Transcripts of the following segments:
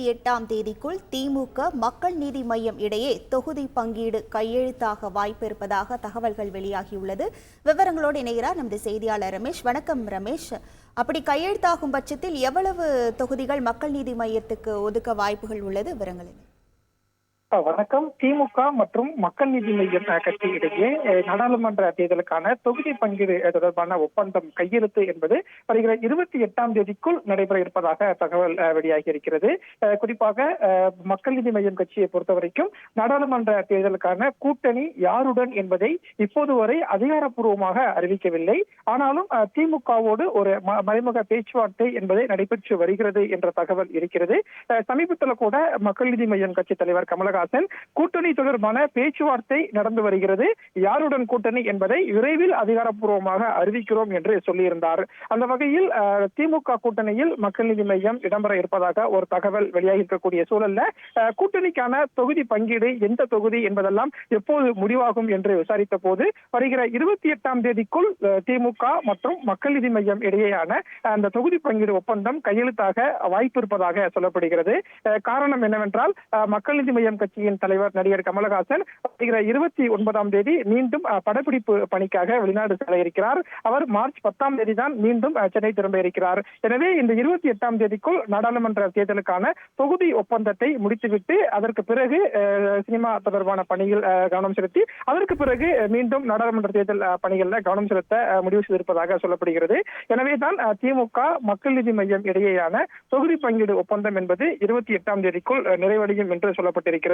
28ஆம் தேதிக்குள் திமுக மக்கள் நீதி மய்யம் இடையே தொகுதி பங்கீடு கையெழுத்தாக வாய்ப்பு இருப்பதாக தகவல்கள் வெளியாகியுள்ளது. விவரங்களோடு இணைகிறார் நமது செய்தியாளர் ரமேஷ். வணக்கம் ரமேஷ். அப்படி கையெழுத்தாகும் பட்சத்தில் எவ்வளவு தொகுதிகள் மக்கள் நீதி மய்யத்துக்கு ஒதுக்க வாய்ப்புகள் உள்ளது? விவரங்கள் என்ன? வணக்கம். திமுக மற்றும் மக்கள் நீதி மய்யம் கட்சி இடையே நாடாளுமன்ற தேர்தலுக்கான தொகுதி பங்கீடு தொடர்பான ஒப்பந்தம் கையெழுத்து என்பது வருகிற 28ஆம் தேதிக்குள் நடைபெற இருப்பதாக தகவல் வெளியாகி இருக்கிறது. குறிப்பாக மக்கள் நீதி மய்யம் கட்சியை பொறுத்தவரைக்கும் நாடாளுமன்ற தேர்தலுக்கான கூட்டணி யாருடன் என்பதை இப்போது வரை அதிகாரப்பூர்வமாக அறிவிக்கவில்லை. ஆனாலும் திமுகவோடு ஒரு மறைமுக பேச்சுவார்த்தை என்பதை நடைபெற்று வருகிறது என்ற தகவல் இருக்கிறது. சமீபத்தில் கூட மக்கள் நீதி மய்யம் கட்சி தலைவர் கமலஹாசன் கூட்டணி தொடர்பான பேச்சுவார்த்தை நடந்து வருகிறது, யாருடன் கூட்டணி என்பதை விரைவில் அதிகாரப்பூர்வமாக அறிவிக்கிறோம் என்று சொல்லியிருந்தார். அந்த வகையில் திமுக கூட்டணியில் மக்கள் நீதி மய்யம் இடம்பெற இருப்பதாக ஒரு தகவல் வெளியாகி இருக்கக்கூடிய சூழல்ல கூட்டணிக்கான தொகுதி பங்கீடு எந்த தொகுதி என்பதெல்லாம் எப்போது முடிவாகும் என்று விசாரித்த போது வருகிற 28ஆம் தேதிக்குள் திமுக மற்றும் மக்கள் நீதி மய்யம் இடையேயான அந்த தொகுதி பங்கீடு ஒப்பந்தம் கையெழுத்தாக வாய்ப்பு இருப்பதாக சொல்லப்படுகிறது. காரணம் என்னவென்றால் மக்கள் நீதி மய்யம் கட்சியின் தலைவர் நடிகர் கமலஹாசன் 29ஆம் தேதி மீண்டும் படப்பிடிப்பு பணிக்காக வெளிநாடு செல்ல இருக்கிறார். அவர் மார்ச் 10ஆம் தேதி தான் மீண்டும் சென்னை திரும்ப இருக்கிறார். எனவே இந்த 28ஆம் தேதிக்குள் நாடாளுமன்ற தேர்தலுக்கான தொகுதி ஒப்பந்தத்தை முடித்துவிட்டு அதற்கு பிறகு சினிமா தொடர்பான பணிகள் கவனம் செலுத்தி அதற்கு பிறகு மீண்டும் நாடாளுமன்ற தேர்தல் பணிகளில் கவனம் செலுத்த முடிவு செய்திருப்பதாக சொல்லப்படுகிறது. எனவே தான் திமுக மக்கள் நீதி மய்யம் இடையேயான தொகுதி பங்கீடு ஒப்பந்தம் என்பது 28ஆம் தேதிக்குள் நிறைவடையும் என்று சொல்லப்பட்டிருக்கிறது.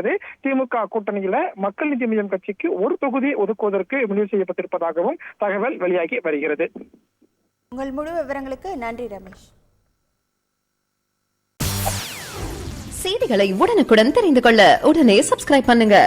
திமுக கூட்டணியில மக்கள் நீதி மய்யம் கட்சிக்கு ஒரு தொகுதி ஒதுக்குவதற்கு முடிவு செய்யப்பட்டிருப்பதாகவும் தகவல் வெளியாகி வருகிறது. உங்கள் முழு விவரங்களுக்கு நன்றி ரமேஷ். செய்திகளை உடனுக்குடன் தெரிந்து கொள்ள உடனே சப்ஸ்கிரைப் பண்ணுங்க.